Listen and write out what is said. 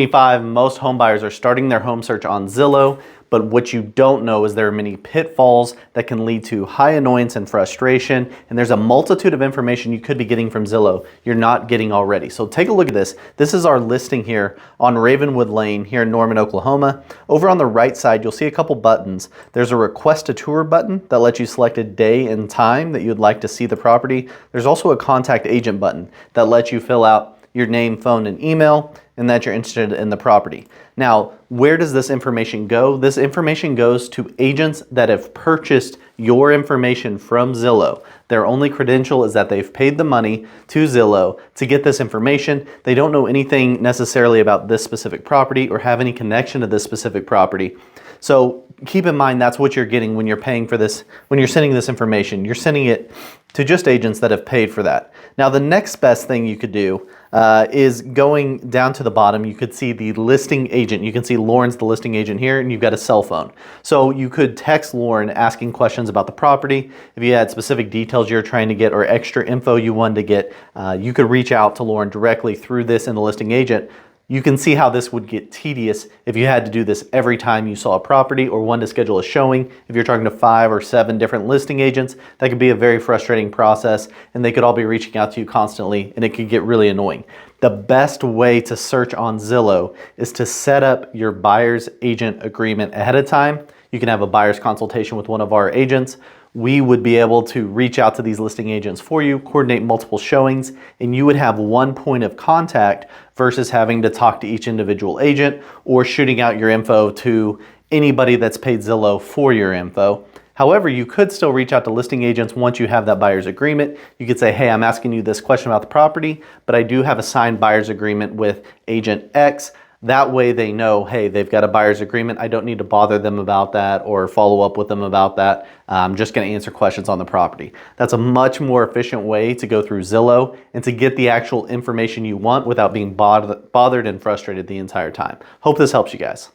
25, most home buyers are starting their home search on Zillow, but what you don't know is there are many pitfalls that can lead to high annoyance and frustration, and there's a multitude of information you could be getting from Zillow you're not getting already. So take a look at this. This is our listing here on Ravenwood Lane here in Norman, Oklahoma. Over on the right side, you'll see a couple buttons. There's a request a tour button that lets you select a day and time that you'd like to see the property. There's also a contact agent button that lets you fill out your name, phone, and email, and that you're interested in the property. Now, where does this information go? This information goes to agents that have purchased your information from Zillow. Their only credential is that they've paid the money to Zillow to get this information. They don't know anything necessarily about this specific property or have any connection to this specific property. So keep in mind that's what you're getting when you're paying for this, when you're sending this information. You're sending it to just agents that have paid for that. Now the next best thing you could do is going down to the bottom. You could see the listing agent. You can see Lauren's the listing agent here, and you've got a cell phone. So you could text Lauren asking questions about the property. If you had specific details you're trying to get or extra info you wanted to get, you could reach out to Lauren directly through this in the listing agent. You can see how this would get tedious if you had to do this every time you saw a property or wanted to schedule a showing. If you're talking to 5 or 7 different listing agents, that could be a very frustrating process, and they could all be reaching out to you constantly, and it could get really annoying. The best way to search on Zillow is to set up your buyer's agent agreement ahead of time. You can have a buyer's consultation with one of our agents. We would be able to reach out to these listing agents for you, coordinate multiple showings, and you would have one point of contact versus having to talk to each individual agent or shooting out your info to anybody that's paid Zillow for your info. However, you could still reach out to listing agents once you have that buyer's agreement. You could say, hey, I'm asking you this question about the property, but I do have a signed buyer's agreement with agent X. That way they know, hey, they've got a buyer's agreement. I don't need to bother them about that or follow up with them about that. I'm just going to answer questions on the property. That's a much more efficient way to go through Zillow and to get the actual information you want without being bothered and frustrated the entire time. Hope this helps you guys.